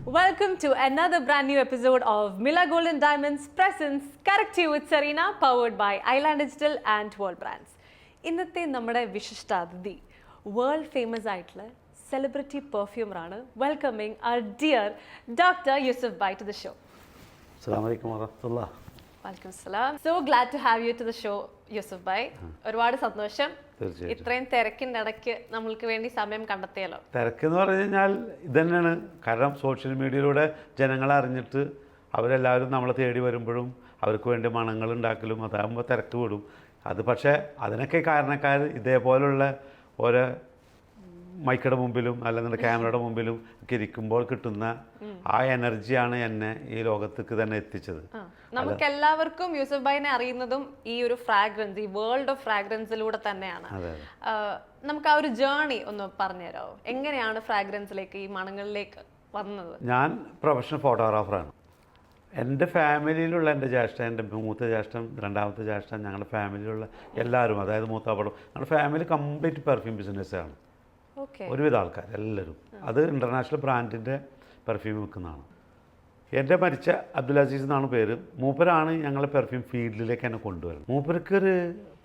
Welcome to another brand new episode of Mila Golden Diamonds presents Correct You with Serena, powered by Island Digital and World Brands. ഇന്നത്തെ നമ്മുടെ വിശിഷ്ടാതിഥി world famous ആയിട്ടുള്ള celebrity പെർഫ്യൂമറാണ്. Welcoming our dear doctor Yusuf Bhai to the show. അസ്സലാമു അലൈക്കും വറഹ്മത്തുള്ളാഹി. Welcome സലാം. So glad to have you to the show Yusuf Bhai. ഒരുപാട് സന്തോഷം ഇത്രയും തിരക്കിൻ്റെ ഇടയ്ക്ക് നമ്മൾക്ക് വേണ്ടി സമയം കണ്ടെത്തിയല്ലോ. തിരക്കെന്ന് പറഞ്ഞു കഴിഞ്ഞാൽ ഇതന്നെയാണ്. കാരണം സോഷ്യൽ മീഡിയയിലൂടെ ജനങ്ങളെ അറിഞ്ഞിട്ട് അവരെല്ലാവരും നമ്മളെ തേടി വരുമ്പോഴും അവർക്ക് വേണ്ടി മണങ്ങൾ ഉണ്ടാക്കലും അതാകുമ്പോൾ തിരക്ക് വിടും. അത് പക്ഷേ അതിനൊക്കെ കാരണക്കാർ ഇതേപോലുള്ള ഓരോ മൈക്കയുടെ മുമ്പിലും അല്ലെങ്കിൽ ക്യാമറയുടെ മുമ്പിലും ഒക്കെ ഇരിക്കുമ്പോൾ കിട്ടുന്ന ആ എനർജിയാണ് എന്നെ ഈ ലോകത്തേക്ക് തന്നെ എത്തിച്ചത്. നമുക്ക് എല്ലാവർക്കും യൂസഫ് ബൈനെ അറിയുന്നതും ഈ ഒരു ഫ്രാഗ്രൻസ്, ഈ വേൾഡ് ഓഫ് ഫ്രാഗ്രൻസിലൂടെ തന്നെയാണ്. നമുക്ക് ആ ഒരു ജേർണി ഒന്ന് പറഞ്ഞുതരാമോ? എങ്ങനെയാണ് ഫ്രാഗ്രൻസിലേക്ക്, ഈ മണങ്ങളിലേക്ക് വന്നത്? ഞാൻ പ്രൊഫഷണൽ ഫോട്ടോഗ്രാഫറാണ്. എൻ്റെ ഫാമിലിയിലുള്ള എൻ്റെ ജ്യേഷ്ഠൻ, എൻ്റെ മൂത്ത ജ്യേഷ്ഠൻ, രണ്ടാമത്തെ ജ്യേഷ്ഠൻ, ഞങ്ങളുടെ ഫാമിലിയിലുള്ള എല്ലാവരും, അതായത് മൂത്താപ്പടം, ഞങ്ങളുടെ ഫാമിലി കംപ്ലീറ്റ് പെർഫ്യൂം ബിസിനസ്സാണ്. ഒരുവിധ ആൾക്കാർ എല്ലാവരും അത് ഇൻ്റർനാഷണൽ ബ്രാൻഡിൻ്റെ പെർഫ്യൂം വിൽക്കുന്നതാണ്. എൻ്റെ മരിച്ച അബ്ദുൽ അസീസ് എന്നാണ് പേര്. മൂപ്പരാണ് ഞങ്ങളെ പെർഫ്യൂം ഫീൽഡിലേക്ക് എന്നെ കൊണ്ടുവരുന്നത്. മൂപ്പർക്കൊരു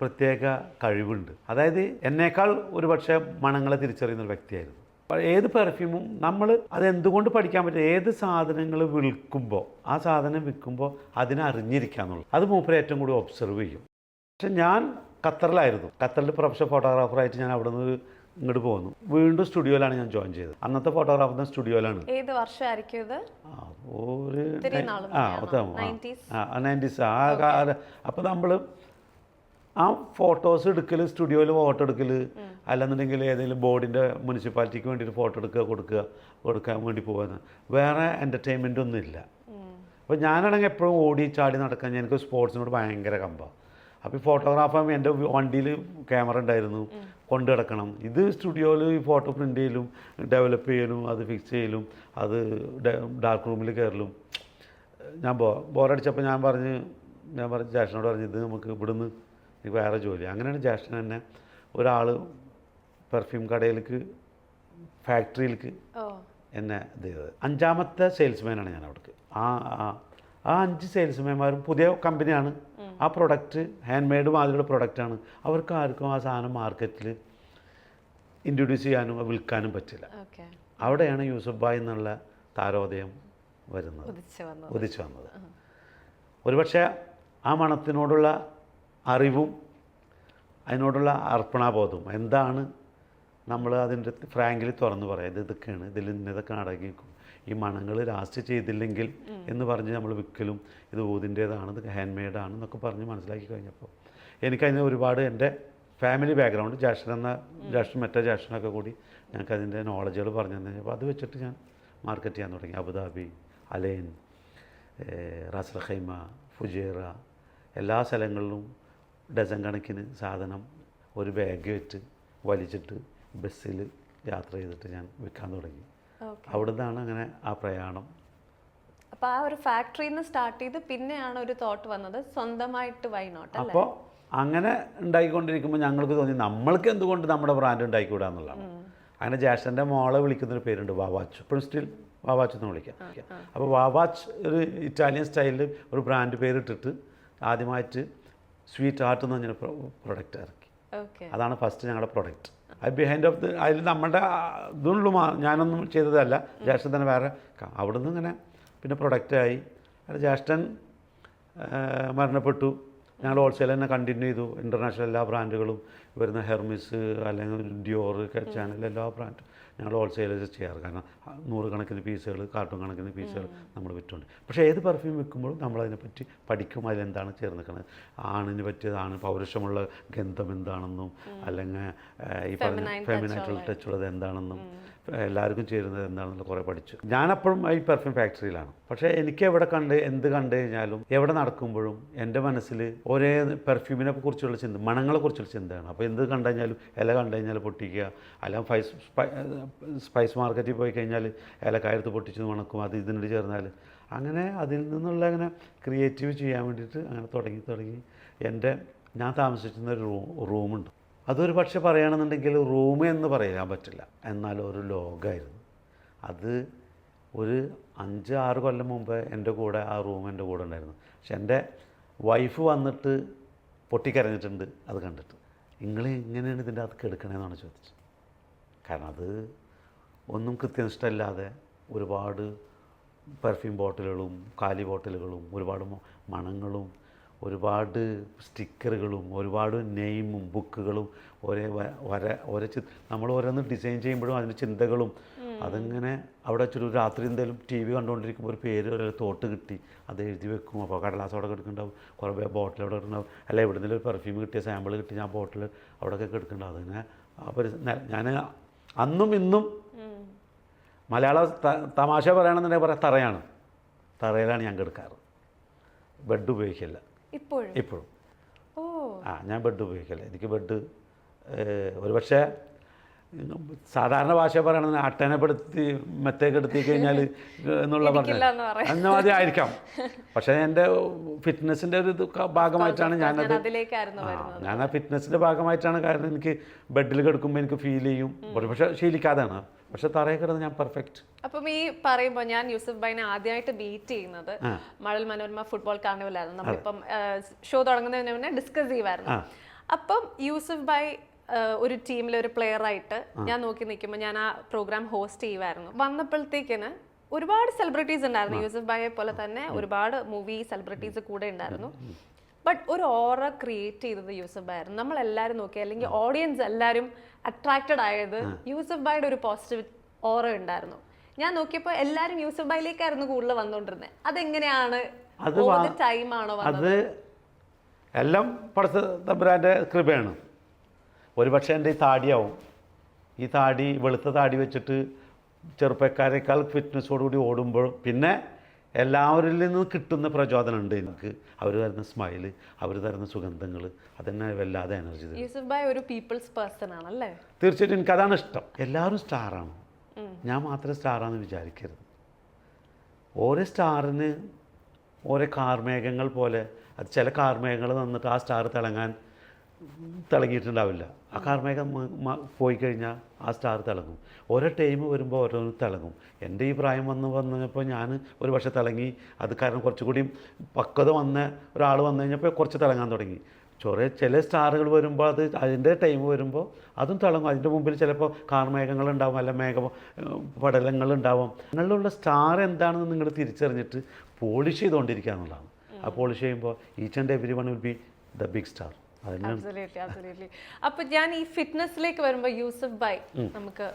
പ്രത്യേക കഴിവുണ്ട്. അതായത് എന്നേക്കാൾ ഒരു പക്ഷേ മണങ്ങളെ തിരിച്ചറിയുന്നൊരു വ്യക്തിയായിരുന്നു. ഏത് പെർഫ്യൂമും നമ്മൾ അതെന്തുകൊണ്ട് പഠിക്കാൻ പറ്റും, ഏത് സാധനങ്ങൾ വിൽക്കുമ്പോൾ ആ സാധനം വിൽക്കുമ്പോൾ അതിനെ അറിഞ്ഞിരിക്കുക എന്നുള്ളത് അത് മൂപ്പരെ ഏറ്റവും കൂടി ഒബ്സർവ് ചെയ്യും. പക്ഷെ ഞാൻ ഖത്തറിലായിരുന്നു. ഖത്തറിൽ പ്രൊഫഷണൽ ഫോട്ടോഗ്രാഫറായിട്ട് ഞാൻ അവിടെ നിന്ന് ഇങ്ങോട്ട് പോകുന്നു. വീണ്ടും സ്റ്റുഡിയോയിലാണ് ഞാൻ ജോയിൻ ചെയ്തത്. അന്നത്തെ ഫോട്ടോഗ്രാഫറിന്റെ സ്റ്റുഡിയോയിലാണ്. ഏത് വർഷമായിരിക്കും ഇത്? ഒരു 90s. അപ്പോൾ നമ്മൾ ആ ഫോട്ടോസ് എടുക്കൽ, സ്റ്റുഡിയോയിൽ ഫോട്ടോ എടുക്കൽ, അല്ലെന്നുണ്ടെങ്കിൽ ഏതെങ്കിലും ബോർഡിൻ്റെ മുനിസിപ്പാലിറ്റിക്ക് വേണ്ടിയിട്ട് ഫോട്ടോ കൊടുക്കാൻ വേണ്ടി പോകുന്നത്. വേറെ എൻ്റർടൈൻമെൻ്റ് ഒന്നും ഇല്ല. അപ്പോൾ ഞാനാണെങ്കിൽ എപ്പോഴും ഓടി ചാടി നടക്കാൻ, എനിക്ക് സ്പോർട്സിനോട് ഭയങ്കര കമ്പാണ്. അപ്പോൾ ഈ ഫോട്ടോഗ്രാഫർ എൻ്റെ വണ്ടിയിൽ ക്യാമറ ഉണ്ടായിരുന്നു, കൊണ്ടു കിടക്കണം. ഇത് സ്റ്റുഡിയോയിൽ ഈ ഫോട്ടോ പ്രിൻ്റ് ചെയ്യലും ഡെവലപ്പ് ചെയ്യലും അത് ഫിക്സ് ചെയ്യലും അത് ഡാർക്ക് റൂമിൽ കയറലും. ഞാൻ ബോറടിച്ചപ്പോൾ ഞാൻ പറഞ്ഞു ജ്യേഷ്ഠനോട് പറഞ്ഞു, ഇത് നമുക്ക് ഇവിടുന്ന് എനിക്ക് വേറെ ജോലി. അങ്ങനെയാണ് ജ്യേഷ്ഠൻ എന്നെ ഒരാൾ പെർഫ്യൂം കടയിലേക്ക്, ഫാക്ടറിയിലേക്ക് എന്നെ ഇത് ചെയ്തത്. 5ാമത്തെ സെയിൽസ്മാനാണ് ഞാൻ അവിടേക്ക്. ആ 5 സെയിൽസ്മാൻമാരും പുതിയ കമ്പനിയാണ്. ആ പ്രൊഡക്റ്റ് ഹാൻഡ് മെയ്ഡ് മാതിരിയുള്ള പ്രൊഡക്റ്റാണ്. അവർക്ക് ആർക്കും ആ സാധനം മാർക്കറ്റിൽ ഇൻട്രൊഡ്യൂസ് ചെയ്യാനും വിൽക്കാനും പറ്റില്ല. അവിടെയാണ് യൂസഫ് ബായ് എന്നുള്ള താരോദയം ഉദിച്ചു വന്നത്. ഒരുപക്ഷെ ആ മണത്തിനോടുള്ള അറിവും അതിനോടുള്ള അർപ്പണാബോധവും എന്താണ് നമ്മൾ അതിൻ്റെ ഫ്രാങ്കിലി തുറന്നു പറയാം. ഇതൊക്കെയാണ്, ഇതിൽ ഇന്നതൊക്കെ അടങ്ങി നിൽക്കും. ഈ മണങ്ങൾ ലാസ്റ്റ് ചെയ്തില്ലെങ്കിൽ എന്ന് പറഞ്ഞ് നമ്മൾ വിൽക്കലും ഇത് ഊതിൻ്റേതാണ്, ഇത് ഹാൻഡ് മെയ്ഡാണ് എന്നൊക്കെ പറഞ്ഞ് മനസ്സിലാക്കി കഴിഞ്ഞപ്പോൾ എനിക്കതിന് ഒരുപാട് എൻ്റെ ഫാമിലി ബാക്ക്ഗ്രൗണ്ട്, ജ്യേഷ്ഠൻ മറ്റേ ജ്യേഷ്ഠനൊക്കെ കൂടി ഞങ്ങൾക്കതിൻ്റെ നോളജുകൾ പറഞ്ഞു തന്നപ്പോൾ അത് വെച്ചിട്ട് ഞാൻ മാർക്കറ്റ് ചെയ്യാൻ തുടങ്ങി. Abu Dhabi, Al Ain, Ras al Khaimah, Fujairah, എല്ലാ സ്ഥലങ്ങളിലും ഡസൻ കണക്കിന് സാധനം ഒരു ബാഗ് വെച്ച് വലിച്ചിട്ട് ബസ്സിൽ യാത്ര ചെയ്തിട്ട് ഞാൻ വിൽക്കാൻ തുടങ്ങി. അവിടെ നിന്നാണ് അങ്ങനെ ആ പ്രയാണം. അപ്പോൾ ആ ഒരു ഫാക്ടറിയിൽ നിന്ന് സ്റ്റാർട്ട് ചെയ്ത് പിന്നെയാണ് ഒരു തോട്ട് വന്നത് സ്വന്തമായിട്ട് വൈ നോട്ട്. അപ്പോൾ അങ്ങനെ ഉണ്ടായിക്കൊണ്ടിരിക്കുമ്പോൾ ഞങ്ങൾക്ക് തോന്നി നമ്മൾക്ക് എന്തുകൊണ്ട് നമ്മുടെ ബ്രാൻഡ് ഉണ്ടായിക്കൂടാന്നുള്ളതാണ്. അങ്ങനെ ജ്യേഷ്ഠൻ്റെ മോളെ വിളിക്കുന്നൊരു പേരുണ്ട്, വാവാച്ച്. ഇപ്പോഴും സ്റ്റിൽ വാവാച്ച് എന്ന് വിളിക്കാം. അപ്പോൾ വാവാച്ച് ഒരു ഇറ്റാലിയൻ സ്റ്റൈലിൽ ഒരു ബ്രാൻഡ് പേരിട്ടിട്ട് ആദ്യമായിട്ട് സ്വീറ്റ് ആർട്ട് എന്ന് പറഞ്ഞൊരു പ്രൊഡക്റ്റ് ഇറക്കി. അതാണ് ഫസ്റ്റ് ഞങ്ങളുടെ പ്രൊഡക്റ്റ്. അത് ബിഹൈൻഡ് ഓഫ് അതിൽ നമ്മുടെ ഇതുള്ളൂ, ഞാനൊന്നും ചെയ്തതല്ല, ജ്യേഷ്ഠൻ തന്നെ വേറെ. അവിടുന്ന് ഇങ്ങനെ പിന്നെ പ്രൊഡക്റ്റായി. ജ്യേഷ്ഠൻ മരണപ്പെട്ടു. ഞങ്ങൾ ഹോൾസെയിൽ തന്നെ കണ്ടിന്യൂ ചെയ്തു. ഇൻ്റർനാഷണൽ എല്ലാ ബ്രാൻഡുകളും വരുന്ന ഹെർമിസ് അല്ലെങ്കിൽ ഡിയോർ, ചാനൽ എല്ലാ ബ്രാൻഡും ഞങ്ങൾ ഹോൾസെയിൽ ചെയ്യാറ്. കാരണം 100 കണക്കിന് പീസുകൾ, കാർട്ടൂൺ കണക്കിന് പീസുകൾ നമ്മൾ വിറ്റുണ്ട്. പക്ഷേ ഏത് പെർഫ്യൂം വിൽക്കുമ്പോഴും നമ്മളതിനെപ്പറ്റി പഠിക്കും, അതിലെന്താണ് ചേർന്നിരിക്കുന്നത്, ആണിന് പറ്റിയതാണ്, പൗരുഷമുള്ള ഗന്ധം എന്താണെന്നും അല്ലെങ്കിൽ ഈ പറഞ്ഞ ഫെമിനൈറ്റുള്ള ടച്ചുള്ളത് എന്താണെന്നും എല്ലാവർക്കും ചേരുന്നത് എന്താണെന്നുള്ള കുറേ പഠിച്ചു. ഞാനപ്പോഴും ഈ പെർഫ്യൂം ഫാക്ടറിയിലാണ്. പക്ഷേ എനിക്ക് എവിടെ എന്ത് കണ്ടു കഴിഞ്ഞാലും എവിടെ നടക്കുമ്പോഴും എൻ്റെ മനസ്സിൽ ഒരേ പെർഫ്യൂമിനെ കുറിച്ചുള്ള ചിന്ത, മണങ്ങളെക്കുറിച്ചുള്ള ചിന്തയാണ്. അപ്പോൾ എന്ത് കണ്ടു കഴിഞ്ഞാലും, ഇല കണ്ടു കഴിഞ്ഞാൽ പൊട്ടിക്കുക, അല്ലെങ്കിൽ സ്പൈസ് മാർക്കറ്റിൽ പോയി കഴിഞ്ഞാൽ ഇലക്കായത്ത് പൊട്ടിച്ച് മണക്കും, അത് ഇതിനോട് ചേർന്നാൽ അങ്ങനെ അതിൽ നിന്നുള്ള അങ്ങനെ ക്രിയേറ്റീവ് ചെയ്യാൻ വേണ്ടിയിട്ട് അങ്ങനെ തുടങ്ങി ഞാൻ താമസിച്ചിരുന്നൊരു റൂമുണ്ട്. അതൊരു പക്ഷെ പറയുകയാണെന്നുണ്ടെങ്കിൽ റൂം എന്ന് പറയാൻ പറ്റില്ല, എന്നാൽ ഒരു ലോകമായിരുന്നു അത്. ഒരു 5-6 കൊല്ലം മുമ്പ് എൻ്റെ കൂടെ ആ റൂം എൻ്റെ കൂടെ ഉണ്ടായിരുന്നു. പക്ഷെ എൻ്റെ വൈഫ് വന്നിട്ട് പൊട്ടിക്കരഞ്ഞിട്ടുണ്ട് അത് കണ്ടിട്ട്. നിങ്ങൾ എങ്ങനെയാണ് ഇതിൻ്റെ അകത്ത് കിടക്കണേന്നാണ് ചോദിച്ചത്. കാരണം അത് ഒന്നും കൃത്യനിഷ്ഠമില്ലാതെ ഒരുപാട് പെർഫ്യൂം ബോട്ടിലുകളും കാലി ബോട്ടിലുകളും ഒരുപാട് മണങ്ങളും ഒരുപാട് സ്റ്റിക്കറുകളും ഒരുപാട് നെയിമും ബുക്കുകളും നമ്മൾ ഓരോന്ന് ഡിസൈൻ ചെയ്യുമ്പോഴും അതിൻ്റെ ചിന്തകളും അതിങ്ങനെ അവിടെ വെച്ചൊരു രാത്രി എന്തെങ്കിലും ടി വി കണ്ടുകൊണ്ടിരിക്കുമ്പോൾ ഒരു പേര് ഒരു തോട്ട് കിട്ടി അത് എഴുതി വെക്കും. അപ്പോൾ കടലാസ് അവിടെ കിടക്കുന്നുണ്ടാവും, കുറേ ബോട്ടിൽ അവിടെ കിടക്കുന്നുണ്ടാവും, അല്ല എവിടെയെങ്കിലും ഒരു പെർഫ്യൂം കിട്ടിയ സാമ്പിൾ കിട്ടി ഞാൻ ബോട്ടിൽ അവിടെയൊക്കെ കിടക്കുന്നുണ്ടാവും. അതിങ്ങനെ ഞാൻ അന്നും ഇന്നും മലയാള തമാശ പറയണമെന്നുണ്ടെങ്കിൽ പറയാം തറയിലാണ് ഞാൻ കിടക്കാറ്. ബെഡ് ഉപയോഗിക്കില്ല ഇപ്പോഴും. ഞാൻ ബെഡ് ഉപയോഗിക്കില്ല. എനിക്ക് ബെഡ് ഒരു പക്ഷേ സാധാരണ ഭാഷ പറയണമെന്ന് അട്ടനെപ്പെടുത്തി മെത്തേക്കെടുത്തി കഴിഞ്ഞാൽ എന്നുള്ള പറഞ്ഞാൽ അന്നമാതിരി ആയിരിക്കാം. പക്ഷേ എൻ്റെ ഫിറ്റ്നസിൻ്റെ ഒരു ഭാഗമായിട്ടാണ് ഞാനത് ഞാൻ ആ ഫിറ്റ്നസിൻ്റെ ഭാഗമായിട്ടാണ്. കാരണം എനിക്ക് ബെഡിൽ കിടക്കുമ്പോൾ എനിക്ക് ഫീൽ ചെയ്യും. പക്ഷേ ശീലിക്കാതാണ്. പക്ഷെ തറയിൽ കിടന്ന് ഞാൻ പെർഫെക്റ്റ്. അപ്പം ഈ പറയുമ്പോൾ ഞാൻ യൂസഫ് ബൈനെ ആദ്യമായിട്ട് മീറ്റ് ചെയ്യുന്നത് മഴൽ മനോരമ ഫുട്ബോൾ കാർണിവലായിരുന്നു. നമ്മളിപ്പം ഷോ തുടങ്ങുന്നതിന് മുന്നേ ഡിസ്കസ് ചെയ്യുമായിരുന്നു. അപ്പം യൂസഫ് ബൈ ഒരു ടീമിലെ ഒരു പ്ലെയർ ആയിട്ട് ഞാൻ നോക്കി നിൽക്കുമ്പോൾ ഞാൻ ആ പ്രോഗ്രാം ഹോസ്റ്റ് ചെയ്യുമായിരുന്നു. വന്നപ്പോഴത്തേക്കിന് ഒരുപാട് സെലിബ്രിറ്റീസ് ഉണ്ടായിരുന്നു. യൂസഫ് ബൈയെ പോലെ തന്നെ ഒരുപാട് മൂവി സെലിബ്രിറ്റീസ് കൂടെ ഉണ്ടായിരുന്നു. ബട്ട് ഒരു ഓറ ക്രിയേറ്റ് ചെയ്തത് യൂസഫ് ബൈ ആയിരുന്നു. നമ്മളെല്ലാവരും നോക്കി, അല്ലെങ്കിൽ ഓഡിയൻസ് എല്ലാവരും അട്രാക്റ്റഡ് ആയത് യൂസഫ് ബൈയുടെ ഒരു പോസിറ്റീവ് ഓറ ഉണ്ടായിരുന്നു. ഞാൻ നോക്കിയപ്പോൾ എല്ലാവരും യൂസഫ് ബൈയിലേക്കായിരുന്നു കൂടുതൽ വന്നുകൊണ്ടിരുന്നത്. അതെങ്ങനെയാണ്? ടൈമാണോ വന്നത്? എല്ലാം പടച്ച തമ്പുരാൻ്റെ കൃപയാണ്. ഒരുപക്ഷെ എൻ്റെ ഈ താടിയാവും. ഈ താടി വെളുത്ത താടി വെച്ചിട്ട് ചെറുപ്പക്കാരേക്കാൾ ഫിറ്റ്നസ്സോടുകൂടി ഓടുമ്പോൾ പിന്നെ എല്ലാവരിൽ നിന്നും കിട്ടുന്ന പ്രചോദനമുണ്ട് എനിക്ക്. അവർ തരുന്ന സ്മൈല്, അവർ തരുന്ന സുഗന്ധങ്ങൾ, അതെന്നെ വല്ലാതെ എനർജി തരും. യൂസഫ് ബൈ ഒരു പീപ്പിൾസ് പേഴ്സൺ ആണല്ലേ? തീർച്ചയായിട്ടും എനിക്കതാണ് ഇഷ്ടം. എല്ലാവരും സ്റ്റാറാണ്, ഞാൻ മാത്രമേ സ്റ്റാറാണെന്ന് വിചാരിക്കരുത്. ഓരോ സ്റ്റാറിന് ഓരോ കാർമേഘങ്ങൾ പോലെ അത് ചില കാർമേഘങ്ങൾ വന്നിട്ട് ആ സ്റ്റാർ തിളങ്ങിയിട്ടുണ്ടാവില്ല. ആ കാർമേഘം പോയി കഴിഞ്ഞാൽ ആ സ്റ്റാർ തിളങ്ങും. ഓരോ ടൈം വരുമ്പോൾ ഓരോന്ന് തിളങ്ങും. എൻ്റെ ഈ പ്രായം വന്നപ്പോൾ ഞാൻ ഒരു പക്ഷേ തിളങ്ങി. അത് കാരണം കുറച്ചുകൂടി പക്വത വന്ന ഒരാൾ വന്നു കഴിഞ്ഞപ്പോൾ കുറച്ച് തിളങ്ങാൻ തുടങ്ങി. ചില സ്റ്റാറുകൾ വരുമ്പോൾ അതിൻ്റെ ടൈം വരുമ്പോൾ അതും തിളങ്ങും. അതിൻ്റെ മുമ്പിൽ ചിലപ്പോൾ കാർമേഘങ്ങളുണ്ടാവും, അല്ല പടലങ്ങളുണ്ടാവും. നിങ്ങളിലുള്ള സ്റ്റാർ എന്താണെന്ന് നിങ്ങൾ തിരിച്ചറിഞ്ഞിട്ട് പോളിഷ് ചെയ്തുകൊണ്ടിരിക്കുക എന്നുള്ളതാണ്. ആ പോളിഷ് ചെയ്യുമ്പോൾ each and every one will be the big star. അപ്പൊ ഞാൻ ഈ ഫിറ്റ്നസ്സിലേക്ക് വരുമ്പോൾ യൂസഫ് ബൈ നമുക്ക്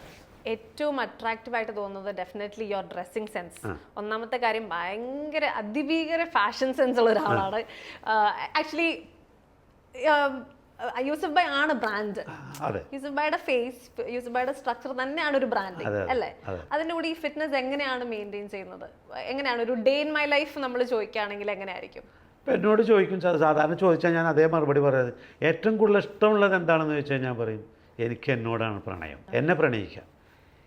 ഏറ്റവും അട്രാക്റ്റീവ് ആയിട്ട് തോന്നുന്നത് ഡെഫിനറ്റ്ലി യുവർ ഡ്രസ്സിംഗ് സെൻസ്. ഒന്നാമത്തെ കാര്യം ഭയങ്കര അതിഭീകര ഫാഷൻ സെൻസ് ഉള്ള ഒരാളാണ്. ആക്ച്വലി യൂസഫ് ബൈ ആണ് ബ്രാൻഡ്. യൂസഫ് ബൈയുടെ ഫേസ്, യൂസഫ് ബൈയുടെ സ്ട്രക്ചർ തന്നെയാണ് ഒരു ബ്രാൻഡിങ് അല്ലേ? അതിൻ്റെ കൂടി ഈ ഫിറ്റ്നസ് എങ്ങനെയാണ് മെയിൻറ്റെയിൻ ചെയ്യുന്നത്? എങ്ങനെയാണ് ഒരു ഡേ ഇൻ മൈ ലൈഫ് നമ്മൾ ചോദിക്കുകയാണെങ്കിൽ എങ്ങനെയായിരിക്കും? ഇപ്പം എന്നോട് ചോദിക്കും, സാധാരണ ചോദിച്ചാൽ ഞാൻ അതേ മറുപടി പറയാതെ ഏറ്റവും കൂടുതൽ ഇഷ്ടമുള്ളത് എന്താണെന്ന് ചോദിച്ചാൽ ഞാൻ പറയും എനിക്ക് എന്നോടാണ് പ്രണയം. എന്നെ പ്രണയിക്കുക.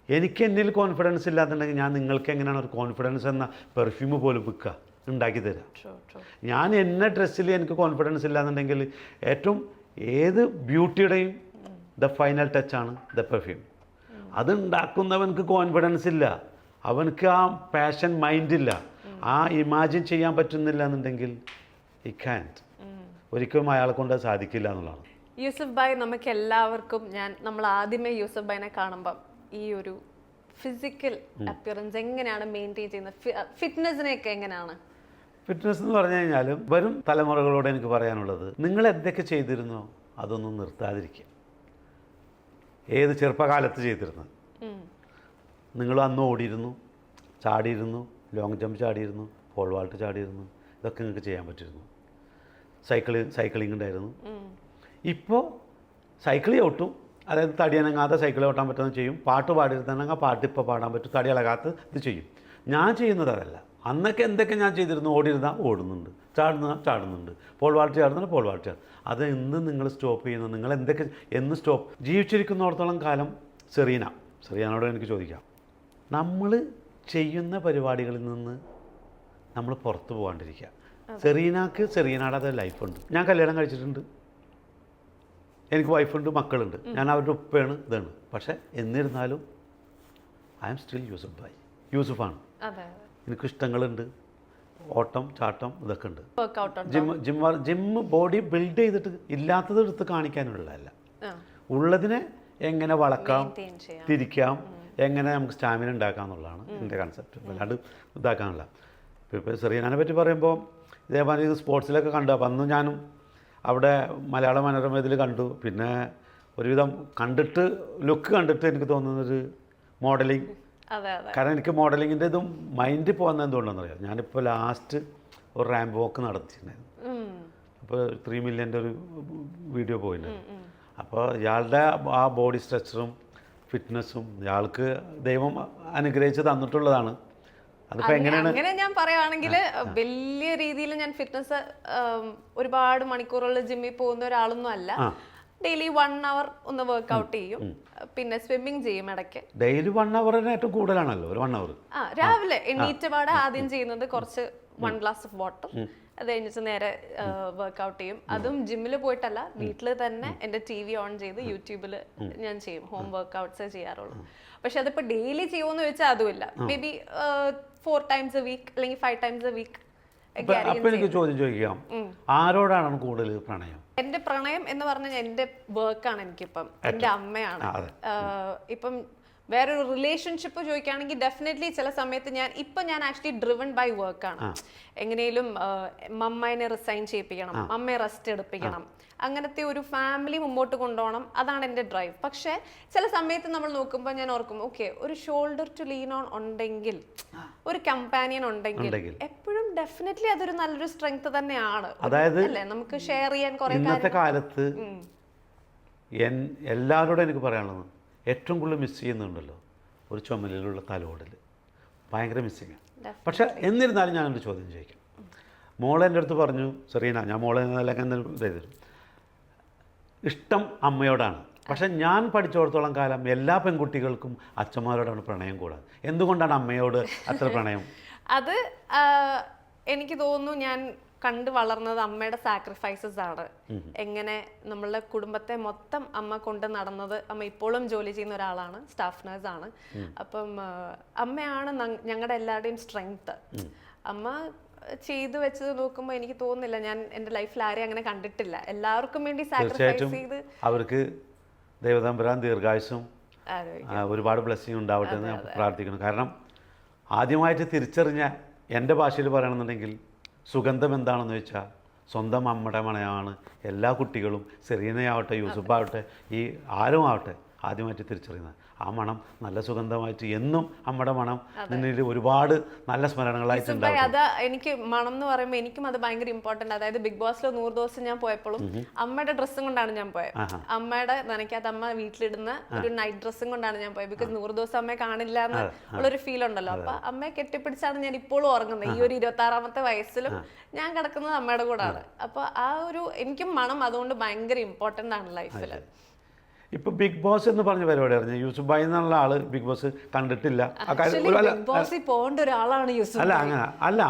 എനിക്ക് എന്നിൽ കോൺഫിഡൻസ് ഇല്ലാന്നുണ്ടെങ്കിൽ ഞാൻ നിങ്ങൾക്ക് എങ്ങനെയാണ് ഒരു കോൺഫിഡൻസ് എന്ന പെർഫ്യൂം പോലും വിൽക്കുക, ഉണ്ടാക്കി തരാം. ഞാൻ എന്നെ ഡ്രസ്സിൽ എനിക്ക് കോൺഫിഡൻസ് ഇല്ലാന്നുണ്ടെങ്കിൽ ഏറ്റവും ഏത് ബ്യൂട്ടിയുടെയും ദ ഫൈനൽ ടച്ചാണ് ദ പെർഫ്യൂം. അത് ഉണ്ടാക്കുന്നവനക്ക് കോൺഫിഡൻസ് ഇല്ല, അവനക്ക് ആ പാഷൻ മൈൻഡില്ല, ആ ഇമാജിൻ ചെയ്യാൻ പറ്റുന്നില്ല എന്നുണ്ടെങ്കിൽ ഈ കാൻറ്റ് ഒരിക്കലും അയാളെ കൊണ്ട് സാധിക്കില്ല എന്നുള്ളതാണ്. യൂസഫ് ബൈ നമുക്ക് എല്ലാവർക്കും നമ്മൾ ആദ്യമേ യൂസഫ് ബൈനെ കാണുമ്പം ഈ ഒരു ഫിസിക്കൽ അപ്പിയറൻസ് എങ്ങനെയാണ് മെയിൻറ്റെയിൻ ചെയ്യുന്നത്? ഫിറ്റ്നസിനെയൊക്കെ എങ്ങനെയാണ്? ഫിറ്റ്നസ് എന്ന് പറഞ്ഞു കഴിഞ്ഞാൽ വരും തലമുറകളോട് എനിക്ക് പറയാനുള്ളത്, നിങ്ങൾ എന്തൊക്കെ ചെയ്തിരുന്നോ അതൊന്നും നിർത്താതിരിക്കുക. ഏത് ചെറുപ്പകാലത്ത് ചെയ്തിരുന്നത് നിങ്ങൾ അന്ന് ഓടിയിരുന്നു, ചാടിയിരുന്നു, ലോങ് ജമ്പ് ചാടിയിരുന്നു, പോൾ വാൾട്ട് ചാടിയിരുന്നു, ഇതൊക്കെ നിങ്ങൾക്ക് ചെയ്യാൻ പറ്റിയിരുന്നു. സൈക്ലിംഗ് ഉണ്ടായിരുന്നു. ഇപ്പോൾ സൈക്കിൾ ചവിട്ടും, അതായത് തടി അനങ്ങാതെ സൈക്കിൾ ചവിട്ടാൻ പറ്റുന്നത് ചെയ്യും. പാട്ട് പാടിയിരുന്നെങ്കിൽ പാട്ട് ഇപ്പോൾ പാടാൻ പറ്റും, തടി ഇളകാത്ത ഇത് ചെയ്യും. ഞാൻ ചെയ്യുന്നത് അതല്ല. അന്നൊക്കെ എന്തൊക്കെ ഞാൻ ചെയ്തിരുന്നു, ഓടിയിരുന്നാൽ ഓടുന്നുണ്ട്, ചാടുന്നുണ്ട്, പോൾ വാൾട്ട് ചാടുന്നുണ്ട്, പോൾ വാൾട്ട് ചാടും. അത് എന്ന് നിങ്ങൾ സ്റ്റോപ്പ് ചെയ്യുന്നു? നിങ്ങൾ എന്തൊക്കെ എന്ന് സ്റ്റോപ്പ് ജീവിച്ചിരിക്കുന്നിടത്തോളം കാലം സെറീനയോട് എനിക്ക് ചോദിക്കാം, നമ്മൾ ചെയ്യുന്ന പരിപാടികളിൽ നിന്ന് നമ്മൾ പുറത്ത് പോകാണ്ടിരിക്കുക. സെറീനയുടെ അത് ലൈഫുണ്ട്. ഞാൻ കല്യാണം കഴിച്ചിട്ടുണ്ട്, എനിക്ക് വൈഫുണ്ട്, മക്കളുണ്ട്, ഞാൻ അവരുടെ ഉപ്പയാണ്, ഇതാണ്. പക്ഷേ എന്നിരുന്നാലും ഐ ആം സ്റ്റിൽ യൂസഫാണ്. അതെ എനിക്കിഷ്ടങ്ങളുണ്ട്, ഓട്ടം ചാട്ടം ഇതൊക്കെ ഉണ്ട്. വർക്കൗട്ട് ജിമ്മ് ബോഡി ബിൽഡ് ചെയ്തിട്ട് ഇല്ലാത്തത് എടുത്ത് കാണിക്കാനുള്ളതല്ല, ഉള്ളതിനെ എങ്ങനെ വളക്കാം, തിരിക്കാം, എങ്ങനെ നമുക്ക് സ്റ്റാമിന ഉണ്ടാക്കാം എന്നുള്ളതാണ് എൻ്റെ കൺസെപ്റ്റ്. അല്ലാണ്ട് ഇതാക്കാനുള്ള. ഇപ്പോൾ സെറീനാനെ പറ്റി പറയുമ്പോൾ ഇതേമാതിരി സ്പോർട്സിലൊക്കെ കണ്ടു. അപ്പം അന്ന് ഞാനും അവിടെ മലയാള മനോരമയിൽ കണ്ടു. പിന്നെ ഒരുവിധം കണ്ടിട്ട് ലുക്ക് കണ്ടിട്ട് എനിക്ക് തോന്നുന്നൊരു മോഡലിംഗ്. കാരണം എനിക്ക് മോഡലിങ്ങിൻ്റെ ഇതും മൈൻഡ് പോകുന്നത് എന്തുകൊണ്ടാണെന്ന് അറിയാം. ഞാനിപ്പോൾ ലാസ്റ്റ് ഒരു റാമ്പ് വോക്ക് നടത്തിയിട്ടുണ്ടായിരുന്നു. അപ്പോൾ 3 മില്യൻ്റെ ഒരു വീഡിയോ പോയിട്ടുണ്ടായിരുന്നു. അപ്പോൾ ഇയാളുടെ ആ ബോഡി സ്ട്രക്ചറും ഫിറ്റ്നസ്സും ഇയാൾക്ക് ദൈവം അനുഗ്രഹിച്ച് തന്നിട്ടുള്ളതാണ്. അതിപ്പോൾ എങ്ങനെയാണ് അങ്ങനെ ഞാൻ പറയുവാണെങ്കിൽ വലിയ രീതിയിൽ ഞാൻ ഫിറ്റ്നസ് ഒരുപാട് മണിക്കൂറുകൾ ജിമ്മിൽ പോകുന്ന ഒരാളൊന്നും അല്ല. ഡെയിലി 1 hour ഒന്ന് വർക്ക്ഔട്ട് ചെയ്യും, പിന്നെ സ്വിമ്മിങ് ചെയ്യും ഇടയ്ക്ക്. ഡെയിലി 1 hour ഏറ്റവും കൂടുതലാണല്ലോ, ഒരു 1 hour. രാവിലെ എണീറ്റപാടെ ആദ്യം ചെയ്യുന്നത് കുറച്ച് 1 glass of water, അത് കഴിഞ്ഞിട്ട് നേരെ വർക്ക്ഔട്ട് ചെയ്യും. അതും ജിമ്മിൽ പോയിട്ടല്ല, വീട്ടിൽ തന്നെ എൻ്റെ TV ഓൺ ചെയ്ത് യൂട്യൂബിൽ ഞാൻ ചെയ്യും. ഹോം വർക്ക്ഔട്ട്സേ ചെയ്യാറുള്ളൂ. പക്ഷെ അതിപ്പോൾ ഡെയിലി ചെയ്യുമെന്ന് വെച്ചാൽ അതുമില്ല. May be 4 times a week അല്ലെങ്കിൽ 5 times a week. അപ്പൊ എനിക്ക് ചോദ്യം ചോദിക്കാം, ആരോടാണ് കൂടുതൽ പ്രണയം? എന്റെ പ്രണയം എന്ന് പറഞ്ഞാൽ എന്റെ വർക്കാണ്. എനിക്കിപ്പം എന്റെ അമ്മയാണ്. ഇപ്പം വേറൊരു റിലേഷൻഷിപ്പ് ചോദിക്കുകയാണെങ്കിൽ ഡെഫിനറ്റ്ലി ചില സമയത്ത് ഞാൻ ആക്ച്വലി ഡ്രിവൺ ബൈ വർക്കാണ്. എങ്ങനെയും മമ്മേനെ റിസൈൻ ചെയ്യിപ്പിക്കണം, അമ്മയെ റെസ്റ്റ് എടുപ്പിക്കണം, അങ്ങനത്തെ ഒരു ഫാമിലി മുമ്പോട്ട് കൊണ്ടുപോകണം. അതാണ് എൻ്റെ ഡ്രൈവ്. പക്ഷേ ചില സമയത്ത് നമ്മൾ നോക്കുമ്പോൾ ഞാൻ ഓർക്കും, ഓക്കെ, ഒരു ഷോൾഡർ ടു ലീൻ ഓൺ ഉണ്ടെങ്കിൽ, ഒരു കമ്പാനിയൻ ഉണ്ടെങ്കിൽ എപ്പോഴും ഡെഫിനറ്റ്ലി അതൊരു നല്ലൊരു സ്ട്രെങ്ത് തന്നെയാണ്. അതായത് അല്ലേ, നമുക്ക് ഷെയർ ചെയ്യാൻ കുറെ ഇന്നത്തെ കാലത്ത് എല്ലാവരോടും എനിക്ക് പറയാനുള്ളത്, ഏറ്റവും കൂടുതൽ മിസ് ചെയ്യുന്നുണ്ടല്ലോ ഒരു ചുമലിലുള്ള തലോടൽ, ഭയങ്കര മിസ്സിങ്. പക്ഷെ എന്നിരുന്നാലും ഞാനൊരു ചോദ്യം ചോദിക്കാം. മോളെ എൻ്റെ അടുത്ത് പറഞ്ഞു, സെറീന, ഞാൻ മോളെ ഇതായിരുന്നു, ഇഷ്ടം അമ്മയോടാണ്. പക്ഷെ ഞാൻ പഠിച്ചിടത്തോളം കാലം എല്ലാ പെൺകുട്ടികൾക്കും അച്ഛന്മാരോടാണ് പ്രണയം കൂടാതെ. എന്തുകൊണ്ടാണ് അമ്മയോട് അത്ര പ്രണയം? അത് എനിക്ക് തോന്നുന്നു ഞാൻ കണ്ടു വളർന്നത് അമ്മയുടെ സാക്രിഫൈസസ് ആണ്. എങ്ങനെ നമ്മളുടെ കുടുംബത്തെ മൊത്തം അമ്മ കൊണ്ട് നടന്നത്. അമ്മ ഇപ്പോഴും ജോലി ചെയ്യുന്ന ഒരാളാണ്, സ്റ്റാഫ് നഴ്സ് ആണ്. അപ്പം അമ്മയാണ് ഞങ്ങളുടെ എല്ലാവരുടെയും സ്ട്രെങ്ത്. അമ്മ ചെയ്തു വെച്ചത് നോക്കുമ്പോൾ എനിക്ക് തോന്നുന്നില്ല, ഞാൻ എൻ്റെ ലൈഫിൽ ആരെയും അങ്ങനെ കണ്ടിട്ടില്ല. എല്ലാവർക്കും വേണ്ടി സാക്രിഫൈസ് ചെയ്ത് അവർക്ക് ദൈവതമ്പുരാൻ ദീർഘായുസ്സും ഒരുപാട് ബ്ലെസ്സിങ് ഉണ്ടാവട്ടെ എന്ന് പ്രാർത്ഥിക്കണം. കാരണം ആദ്യമായിട്ട് തിരിച്ചറിഞ്ഞ, എൻ്റെ ഭാഷയിൽ പറയണമെന്നുണ്ടെങ്കിൽ, സുഗന്ധം എന്താണെന്ന് വെച്ചാൽ സ്വന്തം അമ്മയുടെ മണമാണ് എല്ലാ കുട്ടികളും, സെറീനയാവട്ടെ, യൂസുഫാവട്ടെ, ഈ ആരും ആവട്ടെ, ആദ്യമായിട്ട് തിരിച്ചറിയുന്നത്. ആ മണം നല്ല സുഗന്ധമായിട്ട് എന്നും അമ്മയുടെ മണം നിന്നിൽ ഒരുപാട് നല്ല സ്മരണകളായിട്ടുണ്ടാവും. അത് എനിക്ക് മണം എന്ന് പറയുമ്പോൾ എനിക്കും അത് ഭയങ്കര ഇമ്പോർട്ടൻ്റ്. അതായത് ബിഗ് ബോസിൽ 100 ദിവസം ഞാൻ പോയപ്പോഴും അമ്മയുടെ ഡ്രസ്സും കൊണ്ടാണ് ഞാൻ പോയത്. അമ്മയുടെ നനയ്ക്കാത്ത അമ്മ വീട്ടിലിടുന്ന ഒരു നൈറ്റ് ഡ്രസ്സും കൊണ്ടാണ് ഞാൻ പോയത്. ബിക്കോസ് 100 ദിവസം അമ്മയെ കാണില്ല എന്നുള്ളൊരു ഫീൽ ഉണ്ടല്ലോ. അപ്പൊ അമ്മയെ കെട്ടിപ്പിടിച്ചാണ് ഞാൻ ഇപ്പോഴും ഉറങ്ങുന്നത്. ഈ ഒരു 26ാമത്തെ വയസ്സിലും ഞാൻ കിടക്കുന്നത് അമ്മയുടെ കൂടാണ്. അപ്പൊ ആ ഒരു എനിക്കും മണം അതുകൊണ്ട് ഭയങ്കര ഇമ്പോർട്ടൻ്റ് ആണ് ലൈഫിൽ. ഇപ്പൊ ബിഗ് ബോസ് എന്ന് പറഞ്ഞ പരിപാടി അറിഞ്ഞ യൂസുഫ് ഭായ് എന്നുള്ള ആള് ബിഗ് ബോസ് കണ്ടിട്ടില്ല. പോകേണ്ട ഒരാളാണ് യൂസുഫ്. അല്ല, അങ്ങനെ അല്ല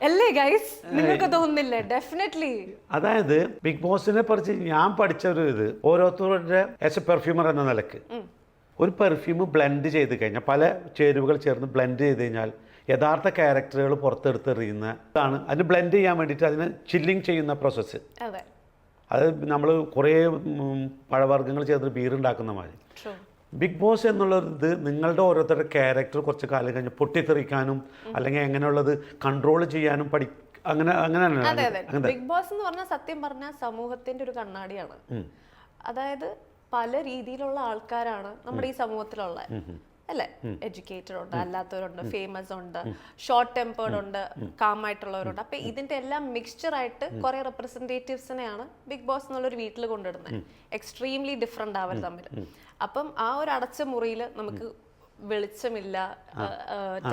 അല്ലേ ഗൈസ്, നിങ്ങൾക്ക് തോന്നുന്നില്ലേ? ഡെഫിനറ്റ്ലി. അതായത് ബിഗ് ബോസിനെ കുറിച്ച് ഞാൻ പഠിച്ച ഒരു ഇത്, ഓരോരുത്തരുടെ ആസ് എ പെർഫ്യൂമർ എന്ന നിലക്ക് ഒരു പെർഫ്യൂം ബ്ലെൻഡ് ചെയ്ത് കഴിഞ്ഞാൽ, പല ചേരുവകൾ ചേർന്ന് ബ്ലെൻഡ് ചെയ്ത് കഴിഞ്ഞാൽ യഥാർത്ഥ ക്യാരക്ടറുകൾ പുറത്തെടുത്തെറിയുന്നതാണ്. അതിന് ബ്ലെൻഡ് ചെയ്യാൻ വേണ്ടിയിട്ട് അതിന് ചില്ലിങ് ചെയ്യുന്ന പ്രോസസ്സ്. അത് നമ്മൾ കുറേ പഴവർഗ്ഗങ്ങൾ ചേർത്ത് ബീറുണ്ടാക്കുന്ന മാതിരി. ബിഗ് ബോസ് എന്നുള്ളത് നിങ്ങളുടെ ഓരോരുത്തരുടെ ക്യാരക്ടർ കുറച്ച് കാലം കഴിഞ്ഞ് പൊട്ടിത്തെറിക്കാനും അല്ലെങ്കിൽ എങ്ങനെയുള്ളത് കൺട്രോൾ ചെയ്യാനും അങ്ങനെയാണ്. ബിഗ് ബോസ് എന്ന് പറഞ്ഞാൽ സത്യം പറഞ്ഞാൽ സമൂഹത്തിന്റെ ഒരു കണ്ണാടിയാണ്. അതായത് പല രീതിയിലുള്ള ആൾക്കാരാണ് നമ്മുടെ ഈ സമൂഹത്തിലുള്ള, അല്ലെ? എഡ്യൂക്കേറ്റഡ് ഉണ്ട്, അല്ലാത്തവരുണ്ട്, ഫേമസ് ഉണ്ട്, ഷോർട്ട് ടെമ്പേർഡ് ഉണ്ട്, കാം ആയിട്ടുള്ളവരുണ്ട്. അപ്പൊ ഇതിന്റെ എല്ലാം മിക്സ്ചർ ആയിട്ട് കുറെ റെപ്രസെന്റേറ്റീവ്സിനെയാണ് ബിഗ് ബോസ് എന്നുള്ളൊരു വീട്ടിൽ കൊണ്ടിടുന്നത്. എക്സ്ട്രീംലി ഡിഫറെന്റ് അവർ തമ്മിൽ. അപ്പം ആ ഒരു അടച്ച മുറിയിൽ നമുക്ക് വെളിച്ചമില്ല,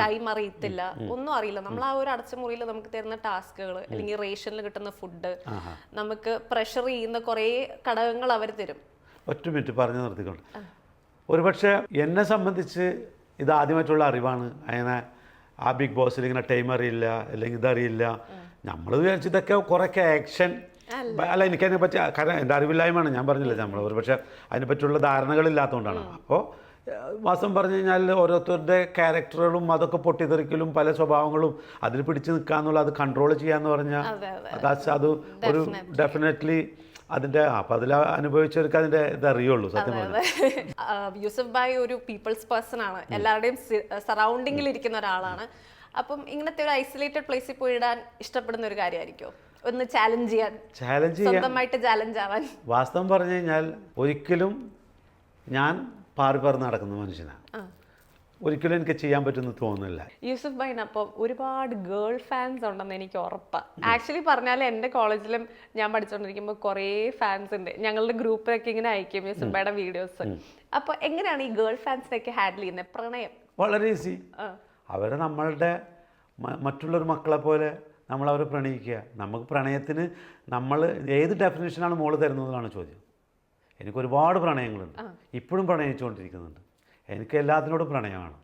ടൈം അറിയത്തില്ല, ഒന്നും അറിയില്ല. നമ്മൾ ആ ഒരു അടച്ച മുറിയിൽ നമുക്ക് തരുന്ന ടാസ്കുകൾ, അല്ലെങ്കിൽ റേഷനിൽ കിട്ടുന്ന ഫുഡ്, നമുക്ക് പ്രഷർ ചെയ്യുന്ന കുറേ ഘടകങ്ങൾ അവർ തരും. ഒറ്റ മിനിറ്റ് പറഞ്ഞു നിർത്തിക്കൊണ്ട്, ഒരുപക്ഷെ എന്നെ സംബന്ധിച്ച് ഇത് ആദ്യമായിട്ടുള്ള അറിവാണ്. അങ്ങനെ ആ ബിഗ് ബോസിൽ ഇങ്ങനെ ടൈം അറിയില്ല, അല്ലെങ്കിൽ ഇതറിയില്ല. നമ്മൾ വിചാരിച്ചു ഇതൊക്കെ കുറേയൊക്കെ ആക്ഷൻ അല്ല. എനിക്കതിനെ പറ്റി, കാരണം എൻ്റെ അറിവില്ലായ്മയാണ്, ഞാൻ പറഞ്ഞില്ല. നമ്മൾ ഒരുപക്ഷെ അതിനെപ്പറ്റിയുള്ള ധാരണകളില്ലാത്തതുകൊണ്ടാണ്. അപ്പോൾ വാസ്തവം പറഞ്ഞു കഴിഞ്ഞാൽ ഓരോരുത്തരുടെ ക്യാരക്ടറുകളും അതൊക്കെ പൊട്ടിത്തെറിക്കലും പല സ്വഭാവങ്ങളും അതിൽ പിടിച്ചു നിൽക്കാന്നുള്ള അത് കൺട്രോൾ ചെയ്യാന്ന് പറഞ്ഞാൽ അത് ഒരു ഡെഫിനറ്റ്ലി അതിൻ്റെ അപ്പം അതിൽ അനുഭവിച്ചവർക്ക് അതിൻ്റെ ഇതറിയുള്ളൂ സത്യം പറഞ്ഞാൽ. യൂസഫ് ഭായ് ഒരു പീപ്പിൾസ് പേഴ്സൺ ആണ്, എല്ലാവരുടെയും സറൗണ്ടിങ്ങിൽ ഇരിക്കുന്ന ഒരാളാണ്. അപ്പം ഇങ്ങനത്തെ ഒരു ഐസൊലേറ്റഡ് പ്ലേസിൽ പോയിടാൻ ഇഷ്ടപ്പെടുന്ന ഒരു കാര്യമായിരിക്കും ഒന്ന് ചാലഞ്ച് ചെയ്യാൻ, സ്വന്തമായിട്ട് ചാലഞ്ച് ആവാൻ. വാസ്തവം പറഞ്ഞു കഴിഞ്ഞാൽ ഒരിക്കലും ഞാൻ പാറി പറന്ന് നടക്കുന്ന മനുഷ്യനാണ്, ഒരിക്കലും എനിക്ക് ചെയ്യാൻ പറ്റുമെന്ന് തോന്നുന്നില്ല. യൂസഫ് ഭായിനപ്പം ഒരുപാട് ഗേൾ ഫാൻസ് ഉണ്ടെന്ന് എനിക്ക് ഉറപ്പാണ്. ആക്ച്വലി പറഞ്ഞാൽ എൻ്റെ കോളേജിലും ഞാൻ പഠിച്ചുകൊണ്ടിരിക്കുമ്പോൾ കുറേ ഫാൻസ് ഉണ്ട്. ഞങ്ങളുടെ ഗ്രൂപ്പിലൊക്കെ ഇങ്ങനെ അയക്കും യൂസഫ് ഭായിയുടെ വീഡിയോസ്. അപ്പോൾ എങ്ങനെയാണ് ഈ ഗേൾ ഫാൻസിനെയൊക്കെ ഹാൻഡിൽ ചെയ്യുന്നത്? പ്രണയം വളരെ ഈസി. അവരെ നമ്മളുടെ മറ്റുള്ളൊരു മക്കളെ പോലെ നമ്മളവരെ പ്രണയിക്കുക. നമുക്ക് പ്രണയത്തിന് നമ്മൾ ഏത് ഡെഫിനേഷനാണ് മോള് തരുന്നതെന്നാണ് ചോദ്യം. എനിക്ക് ഒരുപാട് പ്രണയങ്ങളുണ്ട്, ഇപ്പോഴും പ്രണയിച്ചുകൊണ്ടിരിക്കുന്നുണ്ട്. എനിക്ക് എല്ലാത്തിനോടും പ്രണയമാണ്.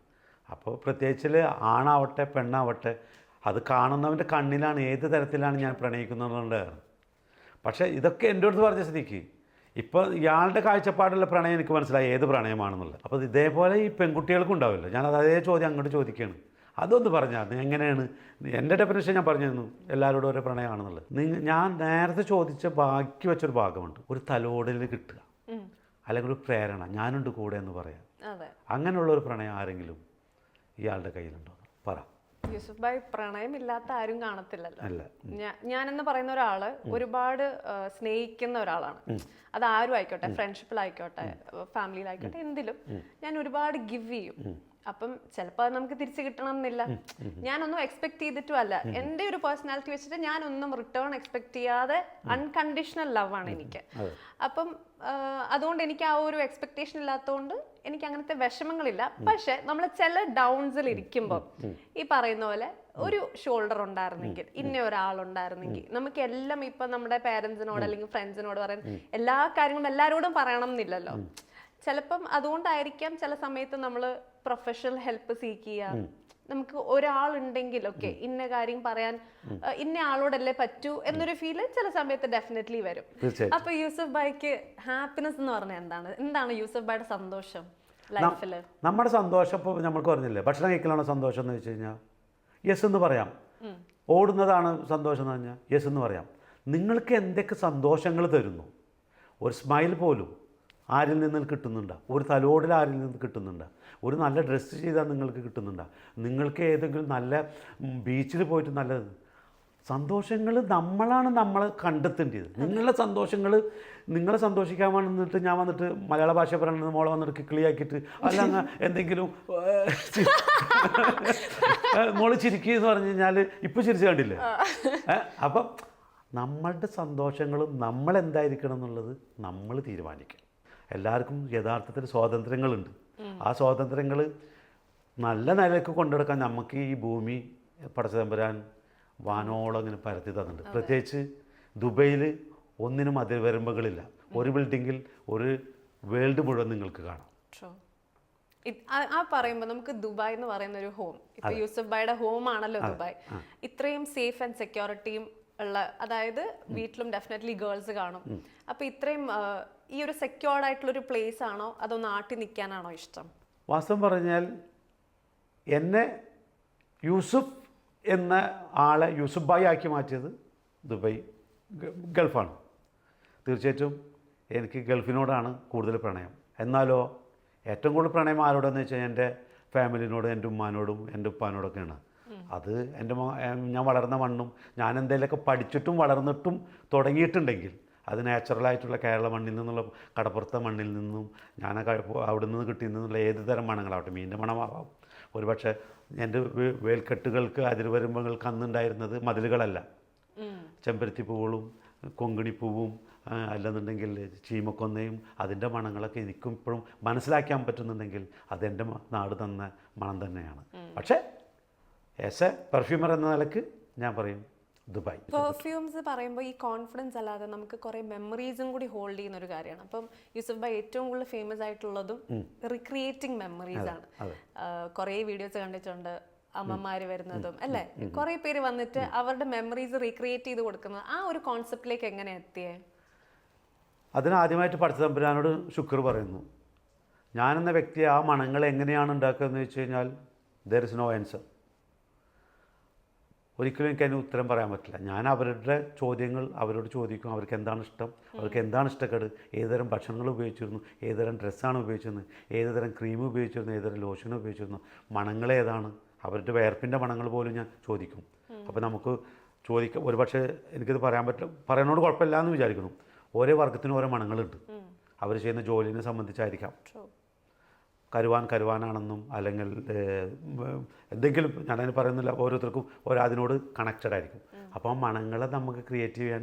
അപ്പോൾ പ്രത്യേകിച്ച് ആണാവട്ടെ പെണ്ണാവട്ടെ അത് കാണുന്നവൻ്റെ കണ്ണിലാണ് ഏത് തരത്തിലാണ് ഞാൻ പ്രണയിക്കുന്നതുകൊണ്ടാണ്. പക്ഷേ ഇതൊക്കെ എൻ്റെ അടുത്ത് പറഞ്ഞ സ്ഥിതിക്ക് ഇപ്പോൾ ഇയാളുടെ കാഴ്ചപ്പാടുള്ള പ്രണയം എനിക്ക് മനസ്സിലായി ഏത് പ്രണയമാണെന്നുള്ളത്. അപ്പോൾ ഇതേപോലെ ഈ പെൺകുട്ടികൾക്കും ഉണ്ടാവില്ല. ഞാനത് അതേ ചോദ്യം അങ്ങോട്ട് ചോദിക്കുകയാണ്, അതൊന്ന് പറഞ്ഞാൽ എങ്ങനെയാണ് എൻ്റെ ഡെഫിനേഷൻ ഞാൻ പറഞ്ഞു തന്നു എല്ലാവരോടും ഓരോ പ്രണയമാണെന്നുള്ളത്. ഞാൻ നേരത്തെ ചോദിച്ച ബാക്കി വെച്ചൊരു ഭാഗമുണ്ട്, ഒരു തലോടൽ കിട്ടുക അല്ലെങ്കിൽ ഒരു പ്രേരണ, ഞാനുണ്ട് കൂടെ എന്ന് പറയാം. അങ്ങനെയുള്ള ഒരു പ്രണയം ആരെങ്കിലും ഇയാളുടെ കയ്യിലുണ്ടോ പറ. യൂസഫ് ഭായ് പ്രണയമില്ലാത്ത ആരും കാണത്തില്ലല്ലോ. ഞാനെന്ന് പറയുന്ന ഒരാള് ഒരുപാട് സ്നേഹിക്കുന്ന ഒരാളാണ്. അത് ആരും ആയിക്കോട്ടെ, ഫ്രണ്ട്ഷിപ്പിലായിക്കോട്ടെ, ഫാമിലിയിലായിക്കോട്ടെ, എന്തിലും ഞാൻ ഒരുപാട് ഗിവ് ചെയ്യും. അപ്പം ചിലപ്പോൾ അത് നമുക്ക് തിരിച്ചു കിട്ടണം എന്നില്ല. ഞാനൊന്നും എക്സ്പെക്ട് ചെയ്തിട്ടും അല്ല. എൻ്റെ ഒരു പേഴ്സണാലിറ്റി വെച്ചിട്ട് ഞാനൊന്നും റിട്ടേൺ എക്സ്പെക്ട് ചെയ്യാതെ അൺകണ്ടീഷണൽ ലവ് ആണ് എനിക്ക്. അപ്പം അതുകൊണ്ട് എനിക്ക് ആ ഒരു എക്സ്പെക്ടേഷൻ ഇല്ലാത്തതുകൊണ്ട് എനിക്ക് അങ്ങനത്തെ വിഷമങ്ങളില്ല. പക്ഷെ നമ്മൾ ചില ഡൗൺസിൽ ഇരിക്കുമ്പോൾ ഈ പറയുന്ന പോലെ ഒരു ഷോൾഡർ ഉണ്ടായിരുന്നെങ്കിൽ, ഇന്ന ഒരാളുണ്ടായിരുന്നെങ്കിൽ, നമുക്ക് എല്ലാം ഇപ്പൊ നമ്മുടെ പേരൻസിനോട് അല്ലെങ്കിൽ ഫ്രണ്ട്സിനോട് പറയാൻ എല്ലാ കാര്യങ്ങളും എല്ലാവരോടും പറയണം എന്നില്ലല്ലോ. ചിലപ്പം അതുകൊണ്ടായിരിക്കാം ചില സമയത്ത് നമ്മൾ പ്രൊഫഷണൽ ഹെൽപ്പ് സീക്ക് ചെയ്യുക. നമുക്ക് ഒരാളുണ്ടെങ്കിൽ ഓക്കെ ഇന്ന കാര്യം പറയാൻ ഇന്ന ആളോടല്ലേ പറ്റൂ എന്നൊരു ഫീല് ചില സമയത്ത് ഡെഫിനറ്റ്ലി വരും. അപ്പൊ യൂസഫ് ഭായിക്ക് ഹാപ്പിനെസ് എന്ന് പറഞ്ഞാൽ എന്താണ് യൂസഫ് ഭായിയുടെ സന്തോഷം ലൈഫില്? നമ്മുടെ സന്തോഷം ഇപ്പോൾ നമ്മൾക്ക് പറഞ്ഞില്ലേ, ഭക്ഷണം കഴിക്കലാണോ സന്തോഷം എന്ന് വെച്ച് കഴിഞ്ഞാൽ യെസ് എന്ന് പറയാം. ഓടുന്നതാണ് സന്തോഷം എന്ന് പറഞ്ഞാൽ യെസ് എന്ന് പറയാം. നിങ്ങൾക്ക് എന്തൊക്കെ സന്തോഷങ്ങൾ തരുന്നു, ഒരു സ്മൈൽ പോലും ആരിൽ നിന്ന് കിട്ടുന്നുണ്ട്, ഒരു തലോടിൽ ആരിൽ നിന്ന് കിട്ടുന്നുണ്ട്, ഒരു നല്ല ഡ്രസ്സ് ചെയ്താൽ നിങ്ങൾക്ക് കിട്ടുന്നുണ്ട്, നിങ്ങൾക്ക് ഏതെങ്കിലും നല്ല ബീച്ചിൽ പോയിട്ട് നല്ല സന്തോഷങ്ങൾ നമ്മളാണ് നമ്മൾ കണ്ടെത്തേണ്ടത്. നിങ്ങളുടെ സന്തോഷങ്ങൾ നിങ്ങളെ സന്തോഷിക്കാൻ വന്നിട്ട് ഞാൻ വന്നിട്ട് മലയാള ഭാഷ പറയുന്നത് മോളെ വന്നിട്ട് കിളിയാക്കിയിട്ട് അല്ല എന്തെങ്കിലും മോള് ചിരിക്കുക എന്ന് പറഞ്ഞു കഴിഞ്ഞാൽ ഇപ്പോൾ ചിരിച്ചു കണ്ടില്ലേ. അപ്പം നമ്മളുടെ സന്തോഷങ്ങളും നമ്മളെന്തായിരിക്കണം എന്നുള്ളത് നമ്മൾ തീരുമാനിക്കണം. എല്ലാവർക്കും യഥാർത്ഥത്തിൽ സ്വാതന്ത്ര്യങ്ങളുണ്ട്. ആ സ്വാതന്ത്ര്യങ്ങൾ നല്ല നിലയ്ക്ക് കൊണ്ടുനടക്കാൻ നമുക്ക് ഈ ഭൂമി പടച്ചതമ്പുരാൻ വാനോളം ഇങ്ങനെ പരത്തി തന്നിട്ടുണ്ട്. പ്രത്യേകിച്ച് ദുബൈയിൽ ഒന്നിനും അതിർവരമ്പുകളില്ല. ഒരു ബിൽഡിങ്ങിൽ ഒരു വേൾഡ് മുഴുവൻ നിങ്ങൾക്ക് കാണാം. ആ പറയുമ്പോൾ നമുക്ക് ദുബായ് എന്ന് പറയുന്ന ഒരു ഹോം, ഇപ്പൊ യൂസഫ് ഭായിയുടെ ഹോം ആണല്ലോ ദുബായ്. ഇത്രയും സേഫ് ആൻഡ് സെക്യൂരിറ്റിയും ഉള്ള, അതായത് വീട്ടിലും ഡെഫിനറ്റ്ലി ഗേൾസ് കാണും. അപ്പൊ ഇത്രയും ഈ ഒരു സെക്യൂർഡ് ആയിട്ടുള്ള ഒരു പ്ലേസ് ആണോ അതോ നാട്ടിൽ നിൽക്കാനാണോ ഇഷ്ടം? വാസ്തവം പറഞ്ഞാൽ എന്നെ യൂസുഫ് എന്ന ആളെ യൂസുഫ് ഭായ് ആക്കി മാറ്റിയത് ദുബായ് ഗൾഫാണ്. തീർച്ചയായിട്ടും എനിക്ക് ഗൾഫിനോടാണ് കൂടുതൽ പ്രണയം. എന്നാലോ ഏറ്റവും കൂടുതൽ പ്രണയം ആരോടെന്ന് വെച്ചാൽ എൻ്റെ ഫാമിലിനോടും എൻ്റെ ഉമ്മാനോടും എൻ്റെ ഉപ്പാനോടൊക്കെയാണ്. അത് എൻ്റെ ഞാൻ വളർന്ന മണ്ണും ഞാൻ എന്തെങ്കിലുമൊക്കെ പഠിച്ചിട്ടും വളർന്നിട്ടും തുടങ്ങിയിട്ടുണ്ടെങ്കിൽ അത് നാച്ചുറലായിട്ടുള്ള കേരള മണ്ണിൽ നിന്നുള്ള കടപ്പുറത്തെ മണ്ണിൽ നിന്നും ഞാൻ അവിടെ നിന്ന് കിട്ടിയെന്നുള്ള ഏത് തരം മണങ്ങളാവട്ടെ, മീനിൻ്റെ മണമാവാം, ഒരുപക്ഷെ എൻ്റെ വേൽക്കെട്ടുകൾക്ക് അതിർവരുമ്പങ്ങൾക്ക് അന്നുണ്ടായിരുന്നത് മതിലുകളല്ല, ചെമ്പരത്തി പൂവുകളും കൊങ്ങിണിപ്പൂവും അല്ലെന്നുണ്ടെങ്കിൽ ചീമക്കൊന്നയും അതിൻ്റെ മണങ്ങളൊക്കെ എനിക്കും ഇപ്പോഴും മനസ്സിലാക്കാൻ പറ്റുന്നുണ്ടെങ്കിൽ അതെൻ്റെ നാട് തന്ന മണം തന്നെയാണ്. പക്ഷേ ആസ് എ പെർഫ്യൂമർ എന്ന നിലക്ക് ഞാൻ പറയും ദുബായ്. പെർഫ്യൂംസ് പറയുമ്പോൾ ഈ കോൺഫിഡൻസ് അല്ലാതെ നമുക്ക് കുറേ മെമ്മറീസും കൂടി ഹോൾഡ് ചെയ്യുന്ന ഒരു കാര്യമാണ്. അപ്പം യൂസഫ് ഭായ് ഏറ്റവും കൂടുതൽ ഫേമസ് ആയിട്ടുള്ളതും റിക്രിയേറ്റിംഗ് മെമ്മറീസ് ആണ്. കുറേ വീഡിയോസ് കണ്ടിട്ടുണ്ട്, അമ്മമാര് വരുന്നതും അല്ലേ, കുറേ പേര് വന്നിട്ട് അവരുടെ മെമ്മറീസ് റീക്രിയേറ്റ് ചെയ്ത് കൊടുക്കുന്നത്. ആ ഒരു കോൺസെപ്റ്റിലേക്ക് എങ്ങനെ എത്തിയേ? അതിനാദ്യമായിട്ട് പടച്ചതമ്പുരാനോട് ശുക്ർ പറയുന്നു. ഞാനെന്ന വ്യക്തി ആ മണങ്ങൾ എങ്ങനെയാണ് ഉണ്ടാക്കുകയെന്ന് വെച്ച് കഴിഞ്ഞാൽ ദർ ഇസ് നോ ആൻസർ. ഒരിക്കലും എനിക്ക് അതിന് ഉത്തരം പറയാൻ പറ്റില്ല. ഞാൻ അവരുടെ ചോദ്യങ്ങൾ അവരോട് ചോദിക്കും. അവർക്ക് എന്താണ് ഇഷ്ടം, അവർക്ക് എന്താണ് ഇഷ്ടക്കേട്, ഏതുതരം ഭക്ഷണങ്ങൾ ഉപയോഗിച്ചിരുന്നു, ഏതുതരം ഡ്രസ്സാണ് ഉപയോഗിച്ചിരുന്നത്, ഏതുതരം ക്രീം ഉപയോഗിച്ചിരുന്നു, ഏതുതരം ലോഷൻ ഉപയോഗിച്ചിരുന്നു, മണങ്ങൾ ഏതാണ്, അവരുടെ വേർപ്പിൻ്റെ മണങ്ങൾ പോലും ഞാൻ ചോദിക്കും. അപ്പോൾ നമുക്ക് ചോദിക്കാം. ഒരുപക്ഷെ എനിക്കിത് പറയാൻ പറ്റില്ല, പറയുന്നതുകൊണ്ട് കുഴപ്പമില്ല എന്ന് വിചാരിക്കുന്നു. ഓരോ വർഗത്തിനും ഓരോ മണങ്ങളുണ്ട്. അവർ ചെയ്യുന്ന ജോലിനെ സംബന്ധിച്ചായിരിക്കാം. കരുവാനാണെന്നും അല്ലെങ്കിൽ എന്തെങ്കിലും ഞാനതിന് പറയുന്നില്ല. ഓരോരുത്തർക്കും അതിനോട് കണക്റ്റഡ് ആയിരിക്കും. അപ്പോൾ ആ മണങ്ങളെ നമുക്ക് ക്രിയേറ്റ് ചെയ്യാൻ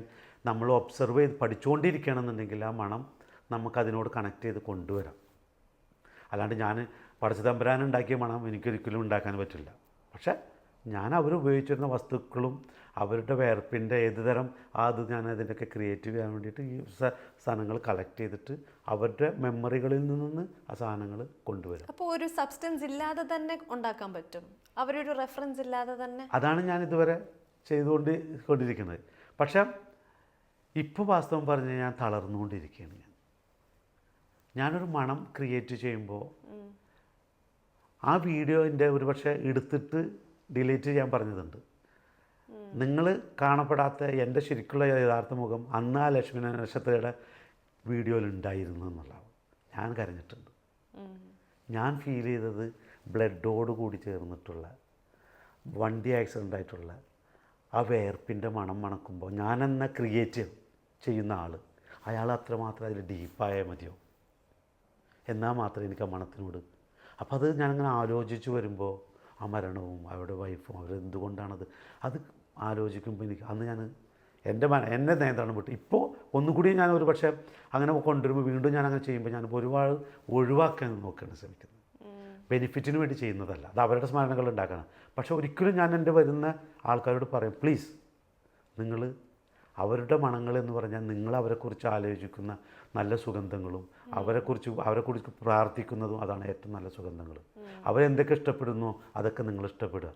നമ്മൾ ഒബ്സർവ് ചെയ്ത് പഠിച്ചുകൊണ്ടിരിക്കുകയാണെന്നുണ്ടെങ്കിൽ ആ മണം നമുക്കതിനോട് കണക്ട് ചെയ്ത് കൊണ്ടുവരാം. അല്ലാണ്ട് ഞാൻ പടച്ച തമ്പുരാൻ ഉണ്ടാക്കിയ മണം എനിക്കൊരിക്കലും ഉണ്ടാക്കാൻ പറ്റില്ല. പക്ഷേ ഞാൻ അവർ ഉപയോഗിച്ചിരുന്ന വസ്തുക്കളും അവരുടെ വേർപ്പിൻ്റെ ഏതുതരം അത് ഞാൻ അതിൻ്റെയൊക്കെ ക്രിയേറ്റ് ചെയ്യാൻ വേണ്ടിയിട്ട് ഈ സാധനങ്ങൾ കളക്ട് ചെയ്തിട്ട് അവരുടെ മെമ്മറികളിൽ നിന്ന് ആ സാധനങ്ങൾ കൊണ്ടുവരും. അപ്പോൾ ഒരു സബ്സ്റ്റൻസ് ഇല്ലാതെ തന്നെ ഉണ്ടാക്കാൻ പറ്റും, അവരൊരു റെഫറൻസ് ഇല്ലാതെ തന്നെ. അതാണ് ഞാൻ ഇതുവരെ കൊണ്ടിരിക്കുന്നത്. പക്ഷേ ഇപ്പോൾ വാസ്തവം പറഞ്ഞ് ഞാൻ തളർന്നുകൊണ്ടിരിക്കുകയാണ്. ഞാനൊരു മണം ക്രിയേറ്റ് ചെയ്യുമ്പോൾ ആ വീഡിയോൻ്റെ ഒരുപക്ഷെ എടുത്തിട്ട് ഡിലീറ്റ് ചെയ്യാൻ പറഞ്ഞതുണ്ട്. നിങ്ങൾ കാണപ്പെടാത്ത എൻ്റെ ശരിക്കുള്ള യഥാർത്ഥ മുഖം അന്ന് ആ ലക്ഷ്മി നക്ഷത്രയുടെ വീഡിയോയിൽ ഉണ്ടായിരുന്നു എന്നുള്ളതാണ്. ഞാൻ കരഞ്ഞിട്ടുണ്ട്. ഞാൻ ഫീൽ ചെയ്തത് ബ്ലഡോട് കൂടി ചേർന്നിട്ടുള്ള വണ്ടി ആക്സിഡൻ്റ് ആയിട്ടുള്ള ആ വേർപ്പിൻ്റെ മണം മണക്കുമ്പോൾ ഞാനെന്ന ക്രിയേറ്റ് ചെയ്യുന്ന ആൾ അയാൾ അത്രമാത്രം അതിൽ ഡീപ്പായാൽ മതിയോ, എന്നാൽ മാത്രമേ എനിക്ക് ആ മണത്തിനോട്. അപ്പോൾ അത് ഞാനങ്ങനെ ആലോചിച്ച് വരുമ്പോൾ ആ മരണവും അവരുടെ വൈഫും അവരെന്തുകൊണ്ടാണത് അത് ആലോചിക്കുമ്പോൾ എനിക്ക് അന്ന് ഞാൻ എന്നെ നിയന്ത്രണം വിട്ടു. ഇപ്പോൾ ഒന്നുകൂടി ഞാൻ ഒരു പക്ഷേ അങ്ങനെ കൊണ്ടുവരുമ്പോൾ വീണ്ടും ഞാൻ അങ്ങനെ ചെയ്യുമ്പോൾ ഞാനിപ്പോൾ ഒരുപാട് ഒഴിവാക്കാൻ നോക്കുകയാണ് ശ്രമിക്കുന്നത്. ബെനിഫിറ്റിന് വേണ്ടി ചെയ്യുന്നതല്ല, അത് അവരുടെ സ്മരണകൾ ഉണ്ടാക്കണം. പക്ഷേ ഒരിക്കലും ഞാൻ എൻ്റെ വരുന്ന ആൾക്കാരോട് പറയും, പ്ലീസ് നിങ്ങൾ അവരുടെ മണങ്ങൾ എന്ന് പറഞ്ഞാൽ നിങ്ങൾ അവരെക്കുറിച്ച് ആലോചിക്കുന്ന നല്ല സുഗന്ധങ്ങളും അവരെക്കുറിച്ച് പ്രാർത്ഥിക്കുന്നതും അതാണ് ഏറ്റവും നല്ല സുഗന്ധങ്ങൾ. അവരെന്തൊക്കെ ഇഷ്ടപ്പെടുന്നോ അതൊക്കെ നിങ്ങൾ ഇഷ്ടപ്പെടുക.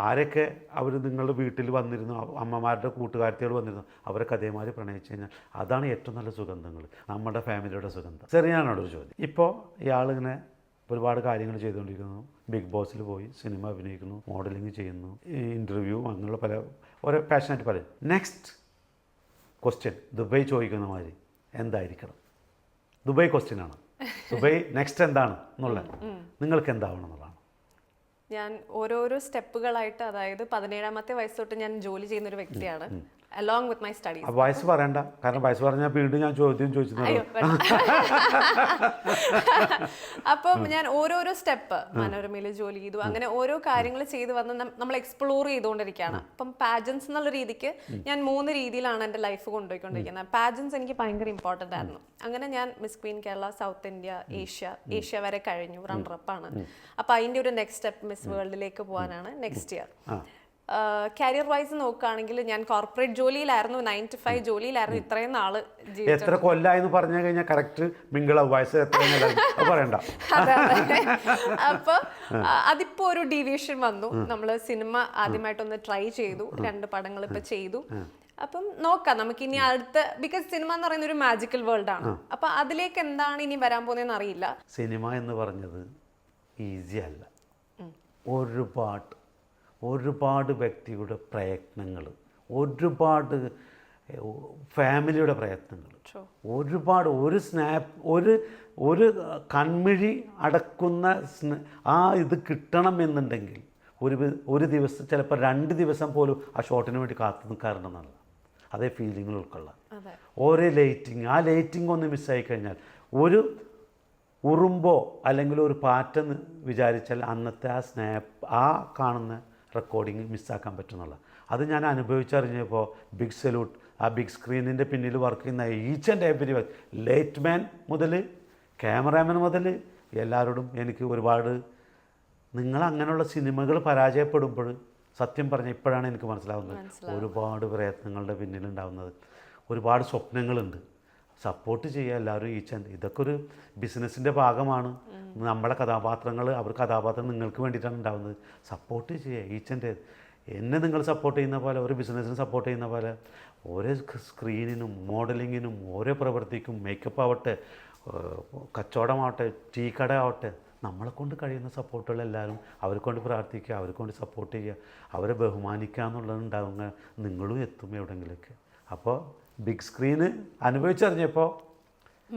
ആരൊക്കെ അവർ നിങ്ങളുടെ വീട്ടിൽ വന്നിരുന്നു, അമ്മമാരുടെ കൂട്ടുകാരത്തികൾ വന്നിരുന്നു, അവരൊക്കെ അതേമാതിരി പ്രണയിച്ചു കഴിഞ്ഞാൽ അതാണ് ഏറ്റവും നല്ല സുഗന്ധങ്ങൾ, നമ്മുടെ ഫാമിലിയുടെ സുഗന്ധം. ചെറിയാനോടൊരു ചോദ്യം. ഇപ്പോൾ ഇയാളിങ്ങനെ ഒരുപാട് കാര്യങ്ങൾ ചെയ്തുകൊണ്ടിരിക്കുന്നു. ബിഗ് ബോസിൽ പോയി സിനിമ അഭിനയിക്കുന്നു, മോഡലിംഗ് ചെയ്യുന്നു, ഇൻ്റർവ്യൂ, അങ്ങനെയുള്ള പല ഓരോ പാഷനായിട്ട് പറയും. നെക്സ്റ്റ് ക്വസ്റ്റ്യൻ ദുബൈ ചോദിക്കുന്ന മാതിരി എന്തായിരിക്കണം? ദുബൈ ക്വസ്റ്റ്യനാണ്. ദുബൈ നെക്സ്റ്റ് എന്താണ് എന്നുള്ളത് നിങ്ങൾക്ക് എന്താവണം എന്നുള്ളതാണ്. ഞാൻ ഓരോരോ സ്റ്റെപ്പുകളായിട്ട്, അതായത് 17ാമത്തെ വയസ്സ് തൊട്ട് ഞാൻ ജോലി ചെയ്യുന്ന ഒരു വ്യക്തിയാണ്, അലോങ് വിത്ത് മൈ സ്റ്റഡീസ്. വയസ്സ് പറയണ്ട, കാരണം വയസ്സ് പറഞ്ഞാൽ വീണ്ടും ഞാൻ ചോദിച്ചത്. അപ്പം ഞാൻ ഓരോരോ സ്റ്റെപ്പ് മനോരമയിൽ ജോലി ചെയ്തു, അങ്ങനെ ഓരോ കാര്യങ്ങൾ ചെയ്തു വന്ന് നമ്മൾ എക്സ്പ്ലോർ ചെയ്തുകൊണ്ടിരിക്കുകയാണ്. അപ്പം പാജൻസ് എന്നുള്ള രീതിക്ക് ഞാൻ 3 രീതിയിലാണ് എൻ്റെ ലൈഫ് കൊണ്ടുപോയിക്കൊണ്ടിരിക്കുന്നത്. പാജൻസ് എനിക്ക് ഭയങ്കര ഇമ്പോർട്ടൻ്റ് ആയിരുന്നു. അങ്ങനെ ഞാൻ miss Queen Kerala, south India, Asia വരെ കഴിഞ്ഞു, റണ്ണറപ്പാണ്. അപ്പം അതിൻ്റെ ഒരു നെക്സ്റ്റ് സ്റ്റെപ്പ് മിസ് വേൾഡിലേക്ക് പോകാനാണ് നെക്സ്റ്റ് ഇയർ. കരിയർ വൈസ് നോക്കുകയാണെങ്കിൽ ഞാൻ കോർപ്പറേറ്റ് ജോലിയിലായിരുന്നു, 9 to 5 ജോലിയിലായിരുന്നു ഇത്രയും നാള്. എത്ര കൊല്ലായെന്ന് പറഞ്ഞു കഴിഞ്ഞാൽ കറക്റ്റ് മിങ്കിള വയസ്സ് പറയണ്ട. അപ്പൊ അതിപ്പോ ഒരു ഡീവിയേഷൻ വന്നു. നമ്മള് സിനിമ ആദ്യമായിട്ടൊന്ന് ട്രൈ ചെയ്തു, 2 പടങ്ങൾ ഇപ്പൊ ചെയ്തു. അപ്പം നോക്കാം നമുക്ക് ഇനി അടുത്ത, ബിക്കോസ് സിനിമ എന്ന് പറയുന്ന ഒരു മാജിക്കൽ വേൾഡ് ആണ്. അപ്പൊ അതിലേക്ക് എന്താണ് ഇനി വരാൻ പോകുന്നതെന്ന് അറിയില്ല. സിനിമ എന്ന് പറഞ്ഞത് ഈസി അല്ല. ഒരുപാട് വ്യക്തിയുടെ പ്രയത്നങ്ങൾ, ഒരുപാട് ഫാമിലിയുടെ പ്രയത്നങ്ങൾ, ഒരു കൺമിഴി അടക്കുന്ന ഇത് കിട്ടണമെന്നുണ്ടെങ്കിൽ ഒരു ദിവസം ചിലപ്പോൾ 2 ദിവസം പോലും ആ ഷോട്ടിന് വേണ്ടി കാത്തു നിൽക്കാറുണ്ടെന്നല്ല, അതേ ഫീലിങ്ങൾ ഉൾക്കൊള്ളാം. ഓരോ ലൈറ്റിങ്, ആ ലൈറ്റിംഗ് ഒന്ന് മിസ്സായി കഴിഞ്ഞാൽ ഒരു ഉറുമ്പോ അല്ലെങ്കിൽ ഒരു പാറ്റെന്ന് വിചാരിച്ചാൽ അന്നത്തെ ആ കാണുന്ന റെക്കോർഡിങ് മിസ്സാക്കാൻ പറ്റുന്നുള്ള അത് ഞാൻ അനുഭവിച്ചറിഞ്ഞപ്പോൾ ബിഗ് സല്യൂട്ട്. ആ ബിഗ് സ്ക്രീനിൻ്റെ പിന്നിൽ വർക്ക് ചെയ്യുന്ന ഈച്ച് ആൻഡ് എവരി ലൈറ്റ് മാൻ മുതൽ ക്യാമറാമാൻ മുതൽ എല്ലാവരോടും എനിക്ക് ഒരുപാട്. നിങ്ങൾ അങ്ങനെയുള്ള സിനിമകൾ പരാജയപ്പെടുമ്പോൾ സത്യം പറഞ്ഞാൽ ഇപ്പോഴാണ് എനിക്ക് മനസ്സിലാവുന്നത് ഒരുപാട് പ്രയത്നങ്ങളുടെ പിന്നിലുണ്ടാവുന്നത്, ഒരുപാട് സ്വപ്നങ്ങളുണ്ട്. സപ്പോർട്ട് ചെയ്യുക എല്ലാവരും. ഇതൊക്കെ ഒരു ബിസിനസ്സിൻ്റെ ഭാഗമാണ്. നമ്മുടെ കഥാപാത്രങ്ങൾ, നിങ്ങൾക്ക് വേണ്ടിയിട്ടാണ് ഉണ്ടാകുന്നത്. സപ്പോർട്ട് ചെയ്യുക എന്നെ നിങ്ങൾ സപ്പോർട്ട് ചെയ്യുന്ന പോലെ, ഒരു ബിസിനസ്സിന് സപ്പോർട്ട് ചെയ്യുന്ന പോലെ ഓരോ സ്ക്രീനിനും മോഡലിങ്ങിനും ഓരോ പ്രവൃത്തിക്കും, മേക്കപ്പ് ആവട്ടെ, കച്ചവടമാവട്ടെ, ടീ കട ആവട്ടെ, നമ്മളെ കൊണ്ട് കഴിയുന്ന സപ്പോർട്ടുകൾ എല്ലാവരും അവരെ കൊണ്ട് പ്രാർത്ഥിക്കുക, അവരെ കൊണ്ട് സപ്പോർട്ട് ചെയ്യുക, അവരെ ബഹുമാനിക്കുക എന്നുള്ളത് ഉണ്ടാവുക, നിങ്ങളും എത്തും എവിടെയെങ്കിലൊക്കെ. അപ്പോൾ ബിഗ് സ്ക്രീന് അനുഭവിച്ചറിഞ്ഞപ്പോൾ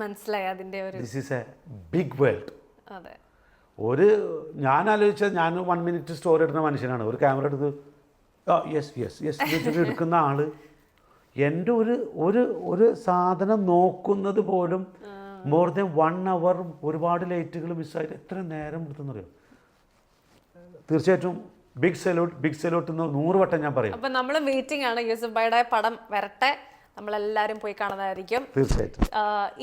മനസ്സിലായി അതിൻ്റെ ഒരു this is a big world. അതെ, ഞാൻ ആലോചിച്ചത്, ഞാൻ 1 മിനിറ്റ് സ്റ്റോറി എടുക്കുന്ന മനുഷ്യനാണ്. ഒരു ക്യാമറ എടുത്ത് യെസ് യെസ് യെസ് എടുക്കുന്ന ആള് എൻ്റെ ഒരു സാധനം നോക്കുന്നത് പോലും മോർ ദാൻ 1 അവർ ഒരുപാട് ലൈറ്റുകൾ മിസ്സായിട്ട് എത്ര നേരം എടുത്തെന്നറിയോ. തീർച്ചയായിട്ടും ബിഗ് സല്യൂട്ട് എന്ന് 100 വട്ടം ഞാൻ പറയും. അപ്പം നമ്മൾ മീറ്റിംഗ് ആണ്. യൂസഫ് ഭായിയുടെ പടം വരട്ടെ, നമ്മളെല്ലാവരും പോയി കാണുന്നതായിരിക്കും. തീർച്ചയായിട്ടും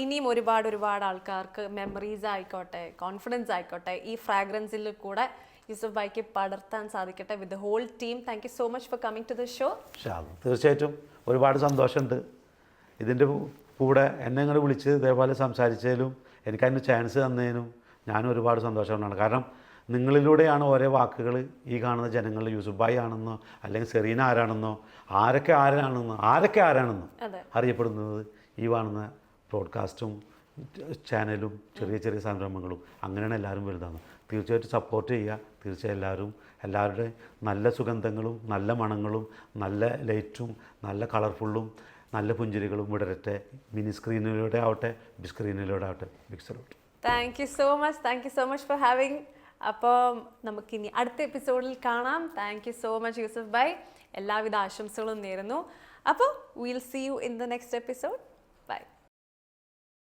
ഇനിയും ഒരുപാട് ആൾക്കാർക്ക് മെമ്മറീസ് ആയിക്കോട്ടെ, കോൺഫിഡൻസ് ആയിക്കോട്ടെ, ഈ ഫ്രാഗ്രൻസിൽ കൂടെ യൂസഫ് ഭായിക്ക് പടർത്താൻ സാധിക്കട്ടെ with the whole team. Thank you so much for coming to the show. തീർച്ചയായിട്ടും ഒരുപാട് സന്തോഷമുണ്ട്. ഇതിൻ്റെ കൂടെ എന്നെ ഇങ്ങോട്ട് വിളിച്ച് ഇതേപോലെ സംസാരിച്ചതിലും എനിക്കതിന് ചാൻസ് തന്നതിനും ഞാൻ ഒരുപാട് സന്തോഷമാണ്. കാരണം നിങ്ങളിലൂടെയാണ് ഓരോ വാക്കുകൾ ഈ കാണുന്ന ജനങ്ങൾ യൂസുഫ് ഭായ് ആണെന്നോ അല്ലെങ്കിൽ സെറീന ആരാണെന്നോ ആരൊക്കെ ആരാണെന്നോ അറിയപ്പെടുന്നത്. ഈ കാണുന്ന ബ്രോഡ്കാസ്റ്റും ചാനലും ചെറിയ സംരംഭങ്ങളും അങ്ങനെയാണ് എല്ലാവരും വലുതാണ്. തീർച്ചയായിട്ടും സപ്പോർട്ട് ചെയ്യുക. തീർച്ചയായും എല്ലാവരുടെയും നല്ല സുഗന്ധങ്ങളും നല്ല മണങ്ങളും നല്ല ലൈറ്റും നല്ല കളർഫുള്ളും നല്ല പുഞ്ചിരികളും വിടരട്ടെ. മിനി സ്ക്രീനിലൂടെ ആവട്ടെ, ബിഗ് സ്ക്രീനിലൂടെ ആവട്ടെ. Big salute. Thank you so much for having. അപ്പോൾ നമുക്കിനി അടുത്ത എപ്പിസോഡിൽ കാണാം. Thank you so much Yusuf bhai. എല്ലാവിധ ആശംസകളും നേരുന്നു. അപ്പോൾ will see you in the next episode.